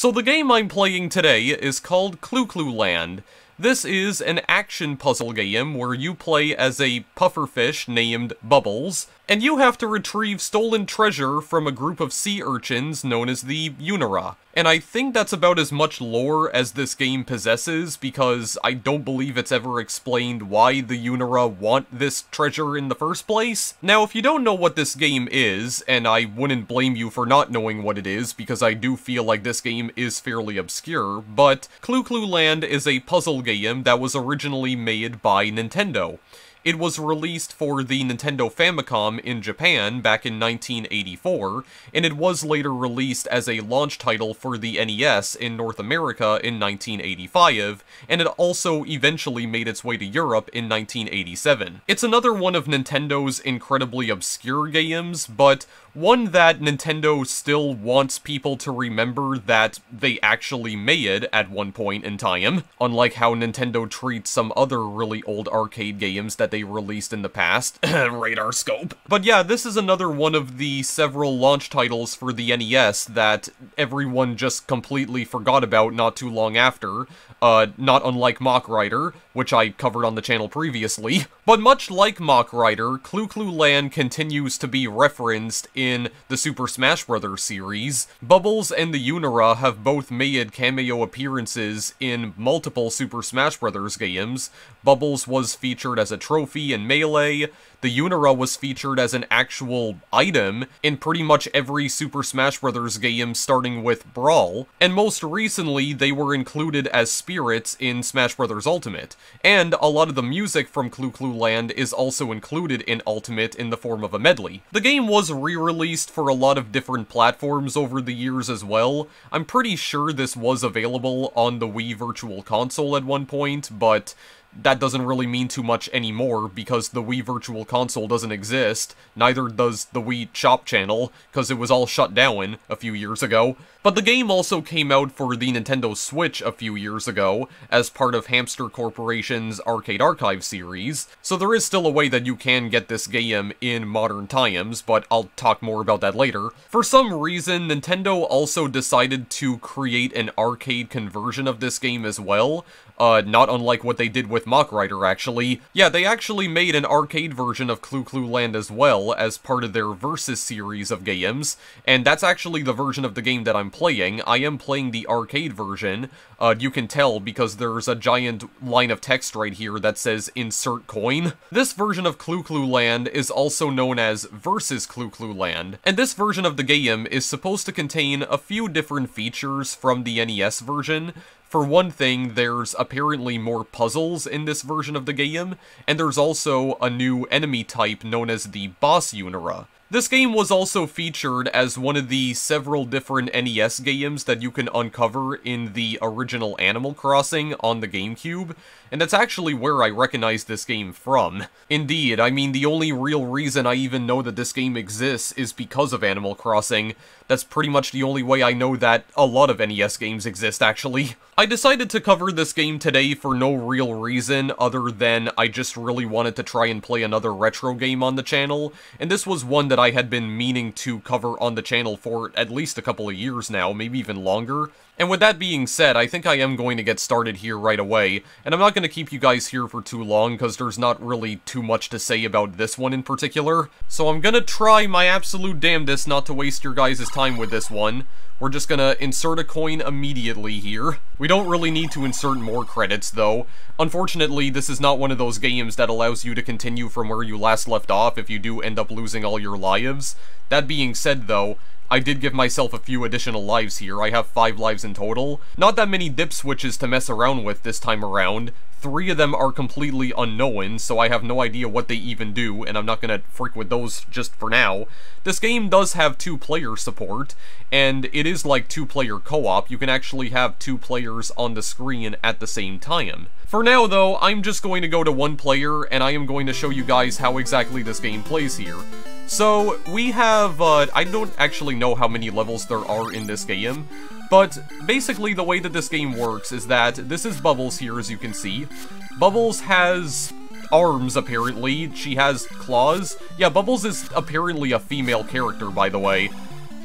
So the game I'm playing today is called Clu Clu Land. This is an action puzzle game where you play as a pufferfish named Bubbles, and you have to retrieve stolen treasure from a group of sea urchins known as the Unira. And I think that's about as much lore as this game possesses, because I don't believe it's ever explained why the Unira want this treasure in the first place. Now, if you don't know what this game is, and I wouldn't blame you for not knowing what it is, because I do feel like this game is fairly obscure, but Clu Clu Land is a puzzle game that was originally made by Nintendo. It was released for the Nintendo Famicom in Japan back in 1984, and it was later released as a launch title for the NES in North America in 1985, and it also eventually made its way to Europe in 1987. It's another one of Nintendo's incredibly obscure games, but one that Nintendo still wants people to remember that they actually made at one point in time, unlike how Nintendo treats some other really old arcade games that they released in the past. Radar scope. But yeah, this is another one of the several launch titles for the NES that everyone just completely forgot about not too long after, not unlike Mach Rider, which I covered on the channel previously. But much like Mach Rider, Clu Clu Land continues to be referenced in the Super Smash Bros. Series. Bubbles and the Unira have both made cameo appearances in multiple Super Smash Bros. Games. Bubbles was featured as a trophy in Melee. The Unira was featured as an actual item in pretty much every Super Smash Bros. Game starting with Brawl, and most recently they were included as spirits in Smash Bros. Ultimate, and a lot of the music from Clu Clu Land is also included in Ultimate in the form of a medley. The game was re-released for a lot of different platforms over the years as well. I'm pretty sure this was available on the Wii Virtual Console at one point, but that doesn't really mean too much anymore because the Wii Virtual Console doesn't exist, neither does the Wii Shop channel, because it was all shut down a few years ago. But the game also came out for the Nintendo Switch a few years ago, as part of Hamster Corporation's Arcade Archive series, so there is still a way that you can get this game in modern times, but I'll talk more about that later. For some reason, Nintendo also decided to create an arcade conversion of this game as well, not unlike what they did with Mach Rider, actually. Yeah, they actually made an arcade version of Clu Clu Land as well, as part of their Versus series of games, and that's actually the version of the game that I'm playing. I am playing the arcade version. You can tell because there's a giant line of text right here that says Insert Coin. This version of Clu Clu Land is also known as Versus Clu Clu Land, and this version of the game is supposed to contain a few different features from the NES version. For one thing, there's apparently more puzzles in this version of the game, and there's also a new enemy type known as the Boss Unira. This game was also featured as one of the several different NES games that you can uncover in the original Animal Crossing on the GameCube, and that's actually where I recognize this game from. Indeed, I mean, the only real reason I even know that this game exists is because of Animal Crossing. That's pretty much the only way I know that a lot of NES games exist, actually. I decided to cover this game today for no real reason other than I just really wanted to try and play another retro game on the channel, and this was one that I had been meaning to cover on the channel for at least a couple of years now, maybe even longer. And with that being said, I think I am going to get started here right away, and I'm not going to keep you guys here for too long, because there's not really too much to say about this one in particular. So I'm gonna try my absolute damnedest not to waste your guys' time with this one. We're just gonna insert a coin immediately here. We don't really need to insert more credits, though. Unfortunately, this is not one of those games that allows you to continue from where you last left off if you do end up losing all your lives. That being said, though, I did give myself a few additional lives here. I have 5 lives in total. Not that many dip switches to mess around with this time around. 3 of them are completely unknown, so I have no idea what they even do, and I'm not gonna freak with those just for now. This game does have 2-player support, and it is like 2-player co-op. You can actually have 2 players on the screen at the same time. For now, though, I'm just going to go to 1 player, and I am going to show you guys how exactly this game plays here. So, we have, I don't actually know how many levels there are in this game, but basically the way that this game works is that this is Bubbles here, as you can see. Bubbles has arms, apparently. She has claws. Yeah, Bubbles is apparently a female character, by the way.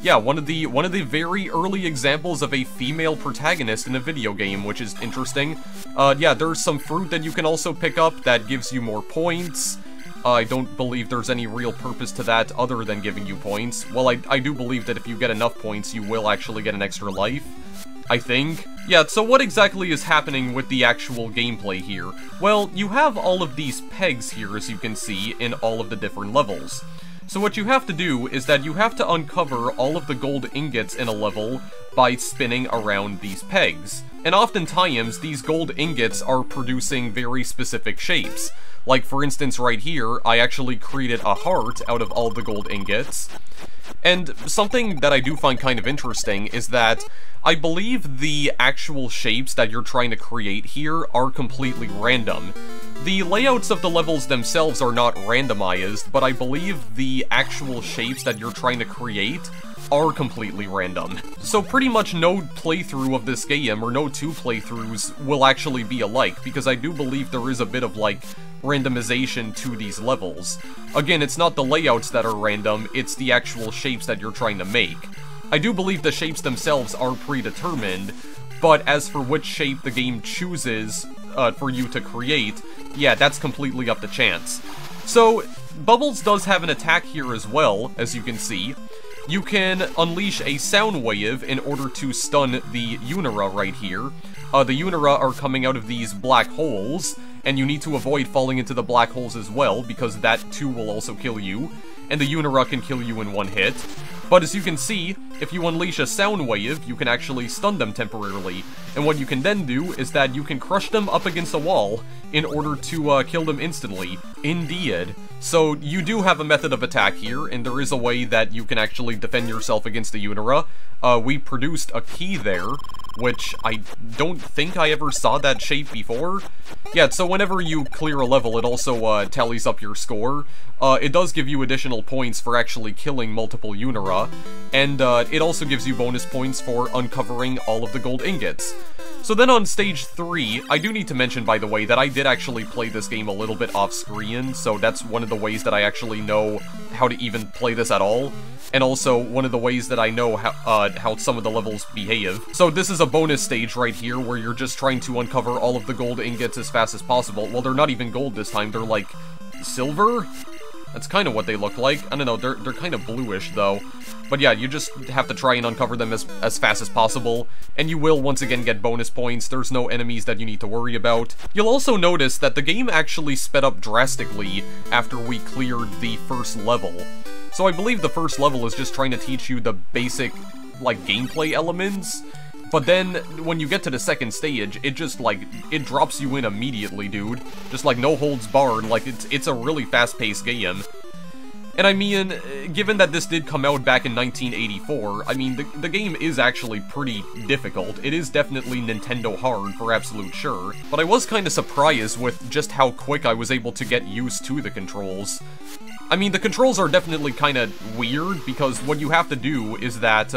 yeah, one of the very early examples of a female protagonist in a video game, which is interesting. Yeah, there's some fruit that you can also pick up that gives you more points. I don't believe there's any real purpose to that other than giving you points. Well, I do believe that if you get enough points, you will actually get an extra life, I think. Yeah, so what exactly is happening with the actual gameplay here? Well, you have all of these pegs here, as you can see, in all of the different levels. So what you have to do is that you have to uncover all of the gold ingots in a level by spinning around these pegs. And oftentimes, these gold ingots are producing very specific shapes. Like, for instance, right here, I actually created a heart out of all the gold ingots. And something that I do find kind of interesting is that I believe the actual shapes that you're trying to create here are completely random. The layouts of the levels themselves are not randomized, but I believe the actual shapes that you're trying to create are completely random. So pretty much no playthrough of this game, or no two playthroughs, will actually be alike, because I do believe there is a bit of, like, randomization to these levels. Again, it's not the layouts that are random, it's the actual shapes that you're trying to make. I do believe the shapes themselves are predetermined, but as for which shape the game chooses for you to create, yeah, that's completely up to chance. So, Bubbles does have an attack here as well, as you can see. You can unleash a sound wave in order to stun the Unira right here. The Unira are coming out of these black holes, and you need to avoid falling into the black holes as well, because that too will also kill you, and the Unira can kill you in one hit. But as you can see, if you unleash a sound wave, you can actually stun them temporarily, and what you can then do is that you can crush them up against a wall in order to kill them instantly. Indeed. So you do have a method of attack here, and there is a way that you can actually defend yourself against the Unira. We produced a key there, which I don't think I ever saw that shape before. Yeah, so whenever you clear a level, it also tallies up your score. It does give you additional points for actually killing multiple Unira, and it also gives you bonus points for uncovering all of the gold ingots. So then on stage 3, I do need to mention, by the way, that I did actually play this game a little bit off-screen, so that's one of the ways that I actually know how to even play this at all, and also one of the ways that I know how some of the levels behave. So this is a bonus stage right here, where you're just trying to uncover all of the gold ingots as fast as possible. Well, they're not even gold this time, they're like silver? That's kind of what they look like. I don't know, they're kind of bluish, though. But yeah, you just have to try and uncover them as fast as possible, and you will once again get bonus points. There's no enemies that you need to worry about. You'll also notice that the game actually sped up drastically after we cleared the first level. So I believe the first level is just trying to teach you the basic, like, gameplay elements. But then, when you get to the second stage, it just, like, it drops you in immediately, dude. Just, like, no holds barred, like, it's a really fast-paced game. And I mean, given that this did come out back in 1984, I mean, the game is actually pretty difficult. It is definitely Nintendo hard, for absolute sure. But I was kind of surprised with just how quick I was able to get used to the controls. I mean, the controls are definitely kind of weird, because what you have to do is that,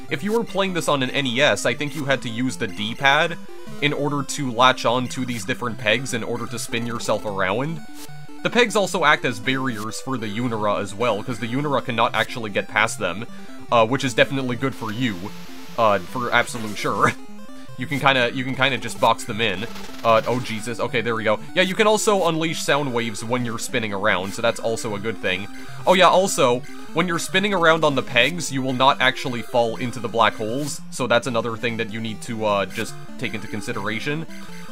if you were playing this on an NES, I think you had to use the D-pad in order to latch on to these different pegs in order to spin yourself around. The pegs also act as barriers for the Unira as well, because the Unira cannot actually get past them, which is definitely good for you, for absolute sure. You can kind of just box them in. Oh Jesus, okay, there we go. Yeah, you can also unleash sound waves when you're spinning around, so that's also a good thing. Oh yeah, also, when you're spinning around on the pegs, you will not actually fall into the black holes, so that's another thing that you need to, just take into consideration.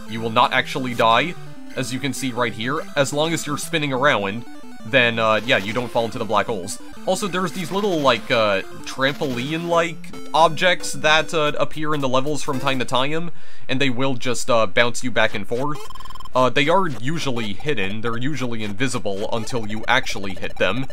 You will not actually die, as you can see right here, as long as you're spinning around, then, yeah, you don't fall into the black holes. Also, there's these little, like, trampoline-like objects that, appear in the levels from time to time, and they will just, bounce you back and forth. They are usually hidden, they're usually invisible until you actually hit them.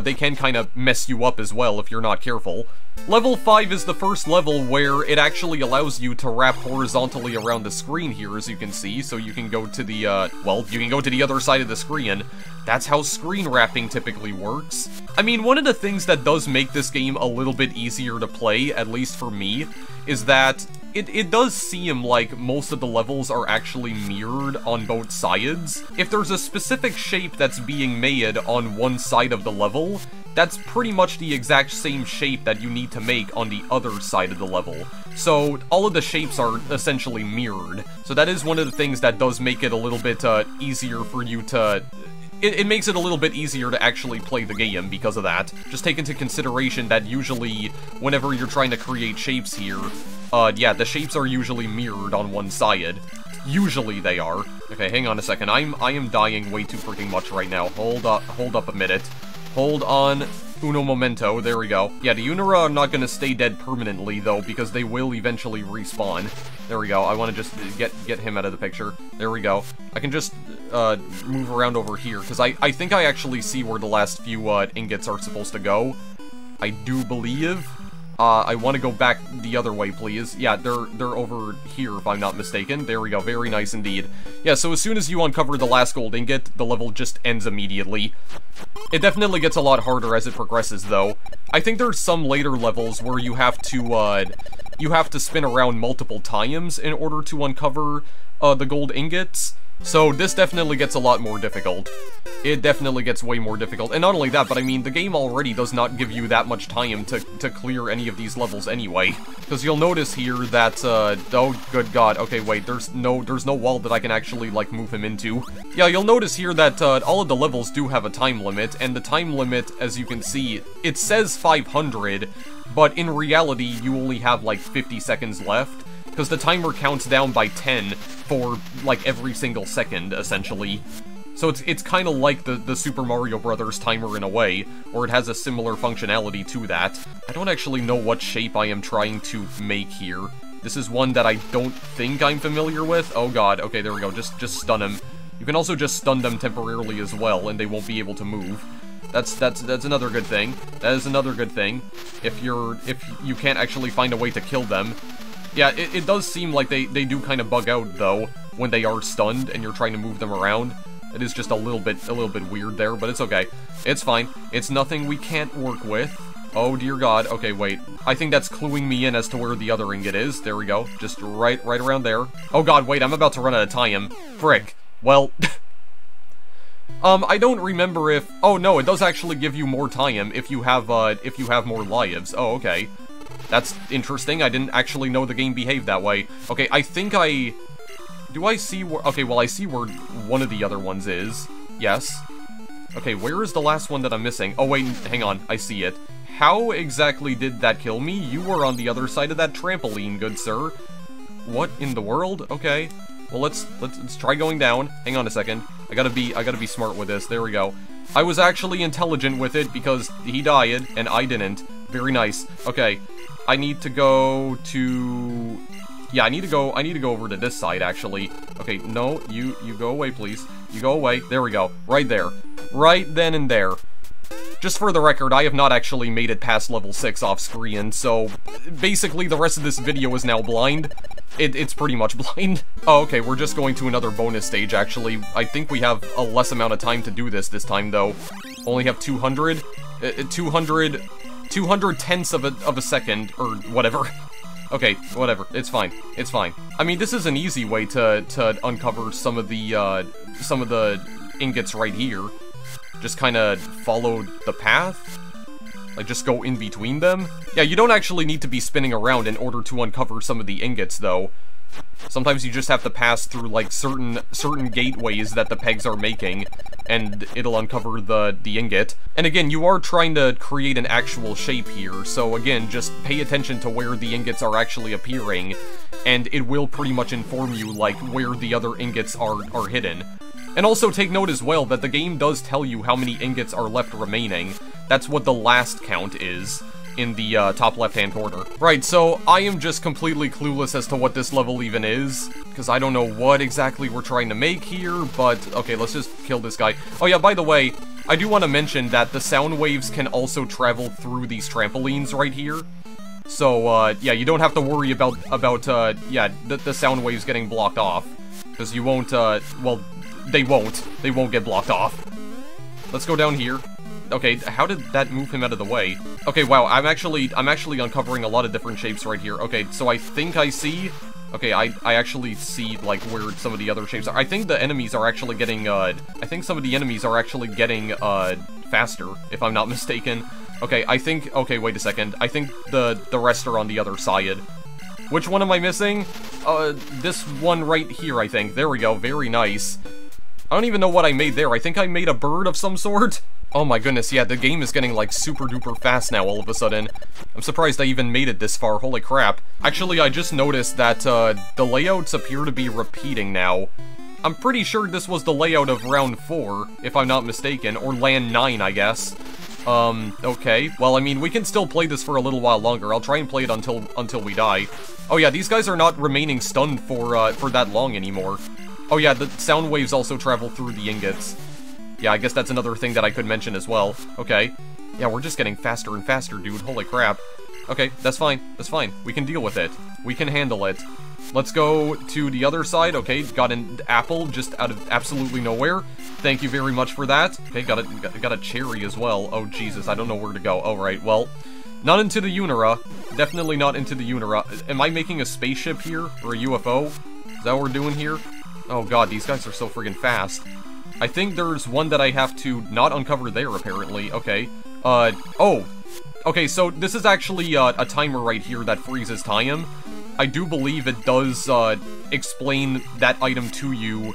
They can kind of mess you up as well if you're not careful. Level 5 is the first level where it actually allows you to wrap horizontally around the screen here, as you can see, so you can go to the, well, you can go to the other side of the screen. That's how screen wrapping typically works. I mean, one of the things that does make this game a little bit easier to play, at least for me, is that it does seem like most of the levels are actually mirrored on both sides. If there's a specific shape that's being made on one side of the level, that's pretty much the exact same shape that you need to make on the other side of the level. So all of the shapes are essentially mirrored. So that is one of the things that does make it a little bit easier for you to... It makes it a little bit easier to actually play the game because of that. Just take into consideration that usually, whenever you're trying to create shapes here, yeah, the shapes are usually mirrored on one side. Usually they are. Okay, hang on a second. I am dying way too freaking much right now. Hold up a minute. Hold on. Uno momento. There we go. Yeah, the Unira are not gonna stay dead permanently, though, because they will eventually respawn. There we go. I want to just get him out of the picture. There we go. I can just move around over here, because I think I actually see where the last few ingots are supposed to go. I do believe. I want to go back the other way, please. Yeah, they're over here, if I'm not mistaken. There we go. Very nice indeed. Yeah, so as soon as you uncover the last gold ingot, the level just ends immediately. It definitely gets a lot harder as it progresses, though. I think there's some later levels where you have to spin around multiple times in order to uncover the gold ingots. So this definitely gets a lot more difficult. It definitely gets way more difficult. And not only that, but I mean, the game already does not give you that much time to clear any of these levels anyway. Because you'll notice here that, oh, good god, okay, wait, there's no wall that I can actually, like, move him into. Yeah, you'll notice here that, all of the levels do have a time limit, and the time limit, as you can see, it says 500, but in reality, you only have, like, 50 seconds left. Because the timer counts down by 10 for, like, every single second, essentially. So it's kind of like the Super Mario Brothers timer in a way, or it has a similar functionality to that. I don't actually know what shape I am trying to make here. This is one that I don't think I'm familiar with. Oh god, okay, there we go, just stun him. You can also just stun them temporarily as well, and they won't be able to move. That's another good thing. That is another good thing. If you can't actually find a way to kill them. Yeah, it does seem like they do kind of bug out, though, when they are stunned and you're trying to move them around. It is just a little bit weird there, but it's okay. It's fine. It's nothing we can't work with. Oh, dear god. Okay, wait. I think that's cluing me in as to where the other ingot is. There we go. Just right around there. Oh god, wait, I'm about to run out of time. Frick. Well... I don't remember if... Oh, no, it does actually give you more time if you have more lives. Oh, okay. That's interesting. I didn't actually know the game behaved that way. Okay, I think I... Do I see where... Okay, well, I see where one of the other ones is. Yes. Okay, where is the last one that I'm missing? Oh, wait, hang on. I see it. How exactly did that kill me? You were on the other side of that trampoline, good sir. What in the world? Okay. Well, let's try going down. Hang on a second. I gotta be smart with this. There we go. I was actually intelligent with it because he died and I didn't. Very nice. Okay. I need to go to... Yeah, I need to go over to this side, actually. Okay, no, you go away, please. You go away. There we go. Right there. Right then and there. Just for the record, I have not actually made it past level 6 off screen, so basically the rest of this video is now blind. It's pretty much blind. Oh, okay, we're just going to another bonus stage, actually. I think we have a less amount of time to do this time, though. Only have 200? 200 tenths of a second, or whatever. Okay, whatever. It's fine. It's fine. I mean, this is an easy way to uncover some of the ingots right here. Just kind of follow the path. Like, just go in between them. Yeah, you don't actually need to be spinning around in order to uncover some of the ingots, though. Sometimes you just have to pass through, like, certain gateways that the pegs are making, and it'll uncover the ingot. And again, you are trying to create an actual shape here, so again, just pay attention to where the ingots are actually appearing, and it will pretty much inform you, like, where the other ingots are hidden. And also take note as well that the game does tell you how many ingots are left remaining. That's what the last count is in the top left-hand corner. Right, so I am just completely clueless as to what this level even is, because I don't know what exactly we're trying to make here, but okay, let's just kill this guy. Oh yeah, by the way, I do want to mention that the sound waves can also travel through these trampolines right here. So, yeah, you don't have to worry about yeah, the sound waves getting blocked off, because you won't, well, they won't get blocked off. Let's go down here. Okay, how did that move him out of the way? Okay, wow, I'm actually uncovering a lot of different shapes right here. Okay, so I think I see... Okay, I actually see, like, where some of the other shapes are. I think the enemies are actually getting, I think some of the enemies are actually getting, faster, if I'm not mistaken. Okay, I think... Okay, wait a second. I think the rest are on the other side. Which one am I missing? This one right here, I think. There we go. Very nice. I don't even know what I made there. I think I made a bird of some sort. Oh my goodness, yeah, the game is getting, like, super duper fast now all of a sudden. I'm surprised I even made it this far, holy crap. Actually, I just noticed that, the layouts appear to be repeating now. I'm pretty sure this was the layout of round 4, if I'm not mistaken, or land 9, I guess. Okay. Well, I mean, we can still play this for a little while longer. I'll try and play it until we die. Oh yeah, these guys are not remaining stunned for that long anymore. Oh yeah, the sound waves also travel through the ingots. Yeah, I guess that's another thing that I could mention as well. Okay. Yeah, we're just getting faster and faster, dude. Holy crap. Okay, that's fine. That's fine. We can deal with it. We can handle it. Let's go to the other side. Okay, got an apple just out of absolutely nowhere. Thank you very much for that. Okay, got a cherry as well. Oh, Jesus, I don't know where to go. All right, well, not into the Unira. Definitely not into the Unira. Am I making a spaceship here? Or a UFO? Is that what we're doing here? Oh, God, these guys are so friggin' fast. I think there's one that I have to not uncover there, apparently. Okay. Oh. Okay, so this is actually a timer right here that freezes time. I do believe it does explain that item to you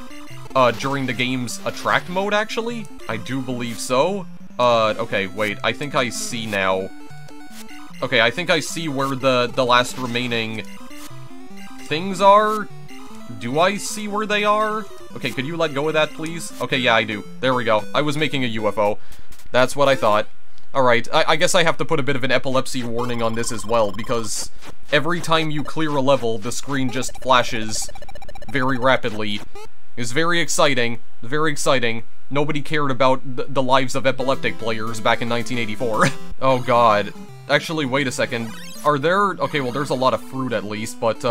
during the game's attract mode, actually. I do believe so. Okay, wait, I think I see now. Okay, I think I see where the last remaining things are. Do I see where they are? Okay, could you let go of that, please? Okay, yeah, I do. There we go. I was making a UFO. That's what I thought. Alright, I guess I have to put a bit of an epilepsy warning on this as well, because every time you clear a level, the screen just flashes very rapidly. It's very exciting. Very exciting. Nobody cared about the lives of epileptic players back in 1984. Oh god. Actually, wait a second. Are there... Okay, well, there's a lot of fruit at least, but,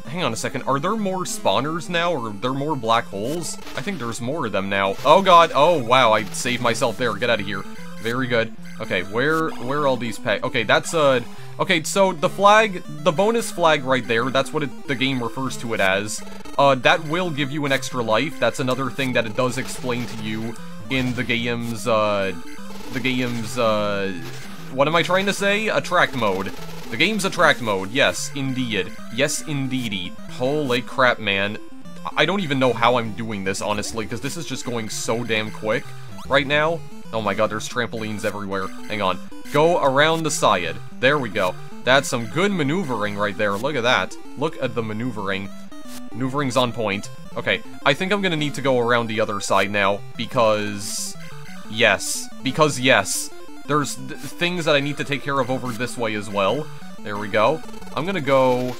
hang on a second. Are there more spawners now, or are there more black holes? I think there's more of them now. Oh, God. Oh, wow. I saved myself there. Get out of here. Very good. Okay, where are all these packs? Okay, that's, Okay, so the flag, the bonus flag right there, that's what the game refers to it as. That will give you an extra life. That's another thing that it does explain to you in the game's, what am I trying to say? Attract mode. The game's attract mode, yes, indeed. Yes, indeedy. Holy crap, man. I don't even know how I'm doing this, honestly, because this is just going so damn quick right now. Oh my god, there's trampolines everywhere. Hang on. Go around the side. There we go. That's some good maneuvering right there. Look at that. Look at the maneuvering. Maneuvering's on point. Okay, I think I'm gonna need to go around the other side now, because... Yes. Because yes. There's things that I need to take care of over this way as well. There we go. I'm gonna go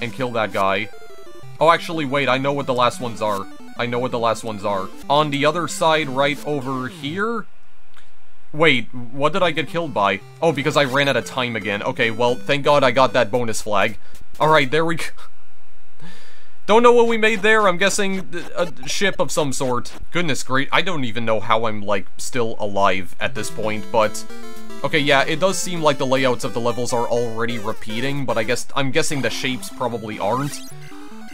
and kill that guy. Oh, actually, wait, I know what the last ones are. I know what the last ones are. On the other side, right over here... Wait, what did I get killed by? Oh, because I ran out of time again. Okay, well, thank God I got that bonus flag. Alright, there we go. Don't know what we made there. I'm guessing a ship of some sort. Goodness great. I don't even know how I'm, like, still alive at this point, but... Okay, yeah, it does seem like the layouts of the levels are already repeating, but I'm guessing the shapes probably aren't.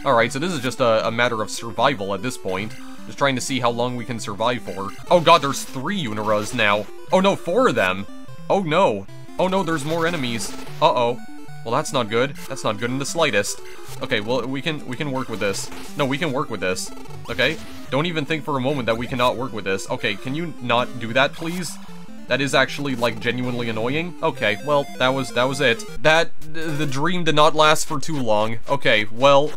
Alright, so this is just a matter of survival at this point. Just trying to see how long we can survive for. Oh god, there's 3 Uniras now. Oh no, 4 of them! Oh no. Oh no, there's more enemies. Uh-oh. Well, that's not good. That's not good in the slightest. Okay, well, we can work with this. No, we can work with this. Okay? Don't even think for a moment that we cannot work with this. Okay, can you not do that, please? That is actually, like, genuinely annoying. Okay, well, that was it. The dream did not last for too long. Okay, well,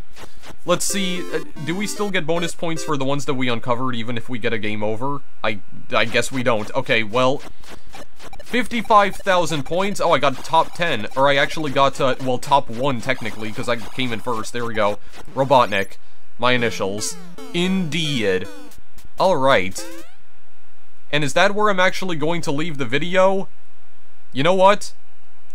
let's see. Do we still get bonus points for the ones that we uncovered, even if we get a game over? I guess we don't. Okay, well, 55,000 points. Oh, I got top 10. Or I actually got, well, top 1, technically, because I came in first. There we go. Robotnik. My initials. Indeed. Alright. And is that where I'm actually going to leave the video? You know what?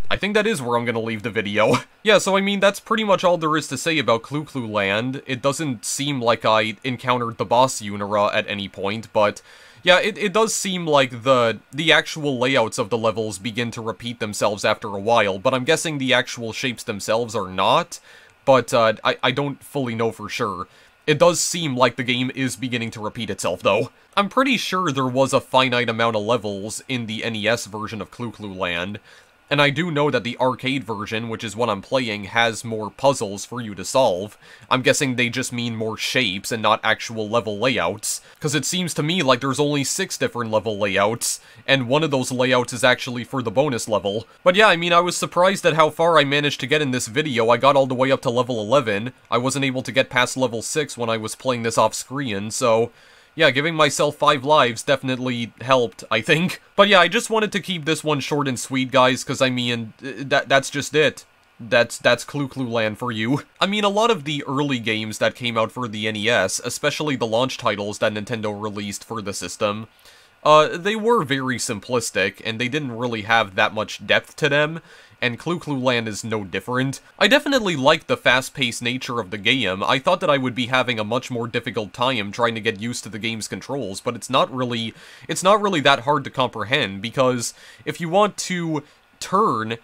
I think that is where I'm gonna leave the video. Yeah, so I mean, that's pretty much all there is to say about Clu Clu Land. It doesn't seem like I encountered the boss Unira at any point, but Yeah, it does seem like the actual layouts of the levels begin to repeat themselves after a while, but I'm guessing the actual shapes themselves are not, but I don't fully know for sure. It does seem like the game is beginning to repeat itself, though. I'm pretty sure there was a finite amount of levels in the NES version of Clu Clu Land, and I do know that the arcade version, which is what I'm playing, has more puzzles for you to solve. I'm guessing they just mean more shapes and not actual level layouts, because it seems to me like there's only 6 different level layouts, and one of those layouts is actually for the bonus level. But yeah, I mean, I was surprised at how far I managed to get in this video. I got all the way up to level 11. I wasn't able to get past level 6 when I was playing this off-screen, so yeah, giving myself 5 lives definitely helped, I think. But yeah, I just wanted to keep this one short and sweet, guys, because I mean, that's just it. That's Clu Clu Land for you. I mean, a lot of the early games that came out for the NES, especially the launch titles that Nintendo released for the system, they were very simplistic, and they didn't really have that much depth to them, and Clu Clu Land is no different. I definitely liked the fast-paced nature of the game. I thought that I would be having a much more difficult time trying to get used to the game's controls, but it's not really that hard to comprehend, because if you want to turn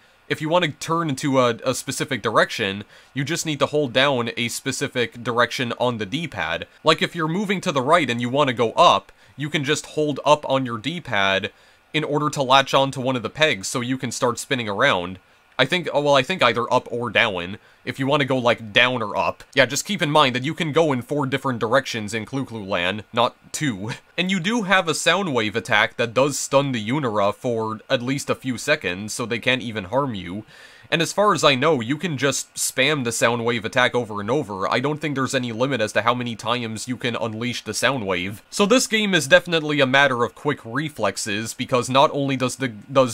into a specific direction, you just need to hold down a specific direction on the D-pad. Like if you're moving to the right and you want to go up, you can just hold up on your D-pad in order to latch onto one of the pegs so you can start spinning around. I think either up or down, if you want to go, like, down or up. Yeah, just keep in mind that you can go in 4 different directions in Clu Clu Land, not 2. And you do have a sound wave attack that does stun the Unira for at least a few seconds, so they can't even harm you. And as far as I know, you can just spam the sound wave attack over and over. I don't think there's any limit as to how many times you can unleash the sound wave. So this game is definitely a matter of quick reflexes, because not only does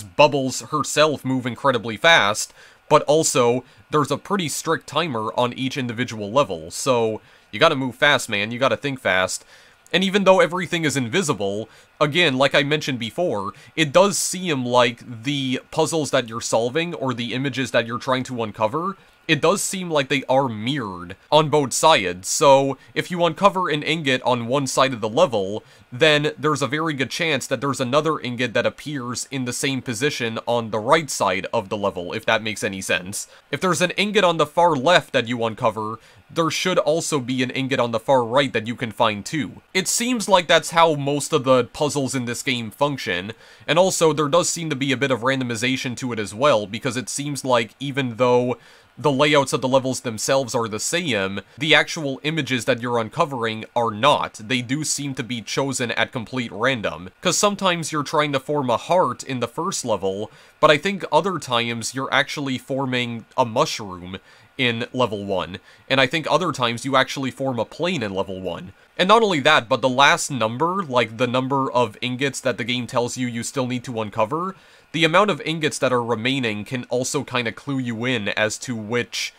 Bubbles herself move incredibly fast, but also there's a pretty strict timer on each individual level. So you gotta move fast, man. You gotta think fast. And even though everything is invisible, again, like I mentioned before, it does seem like the puzzles that you're solving, or the images that you're trying to uncover, it does seem like they are mirrored on both sides. So if you uncover an ingot on one side of the level, then there's a very good chance that there's another ingot that appears in the same position on the right side of the level, if that makes any sense. If there's an ingot on the far left that you uncover, there should also be an ingot on the far right that you can find too. It seems like that's how most of the puzzles in this game function, and also there does seem to be a bit of randomization to it as well, because it seems like even though the layouts of the levels themselves are the same, the actual images that you're uncovering are not. They do seem to be chosen at complete random, because sometimes you're trying to form a heart in the first level, but I think other times you're actually forming a mushroom in level 1, and I think other times you actually form a plane in level 1. And not only that, but the last number, like the number of ingots that the game tells you still need to uncover, the amount of ingots that are remaining can also kind of clue you in as to which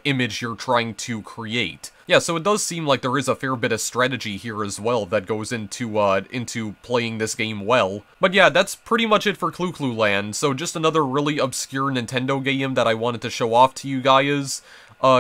image you're trying to create. Yeah, so it does seem like there is a fair bit of strategy here as well that goes into playing this game well. But yeah, that's pretty much it for Clu Clu Land, so just another really obscure Nintendo game that I wanted to show off to you guys.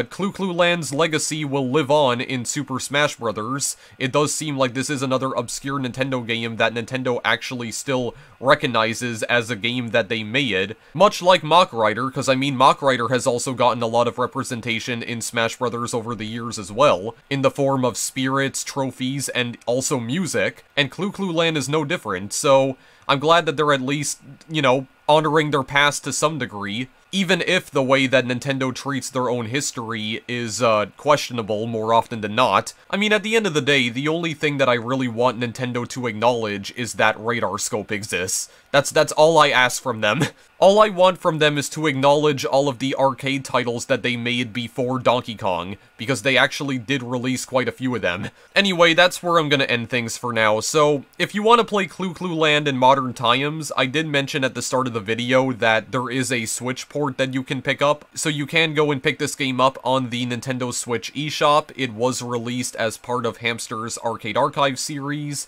Clu Clu Land's legacy will live on in Super Smash Bros. It does seem like this is another obscure Nintendo game that Nintendo actually still recognizes as a game that they made. Much like Mach Rider, because I mean Mach Rider has also gotten a lot of representation in Smash Bros. Over the years as well, in the form of spirits, trophies, and also music, and Clu Clu Land is no different, so I'm glad that they're at least, you know, honoring their past to some degree, even if the way that Nintendo treats their own history is questionable more often than not. I mean, at the end of the day, the only thing that I really want Nintendo to acknowledge is that Radar Scope exists. That's all I ask from them. All I want from them is to acknowledge all of the arcade titles that they made before Donkey Kong, because they actually did release quite a few of them. Anyway, that's where I'm gonna end things for now. So, if you want to play Clu Clu Land in modern times, I did mention at the start of the video that there is a Switch port that you can pick up, so you can go and pick this game up on the Nintendo Switch eShop. It was released as part of Hamster's Arcade Archive series,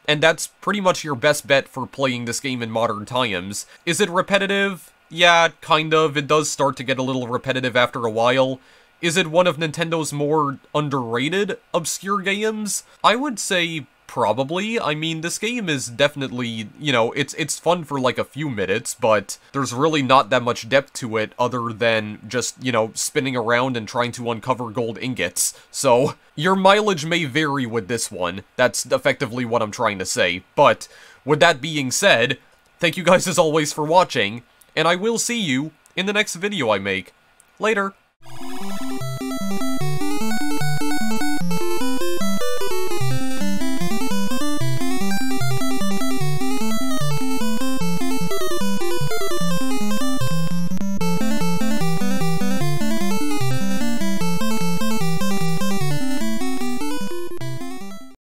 and that's pretty much your best bet for playing this game in modern times. Is it repetitive? Yeah, kind of. It does start to get a little repetitive after a while. Is it one of Nintendo's more underrated obscure games? I would say Probably. I mean, this game is definitely, you know, it's fun for like a few minutes, but there's really not that much depth to it other than just, you know, spinning around and trying to uncover gold ingots. So, your mileage may vary with this one. That's effectively what I'm trying to say. But, with that being said, thank you guys as always for watching, and I will see you in the next video I make. Later.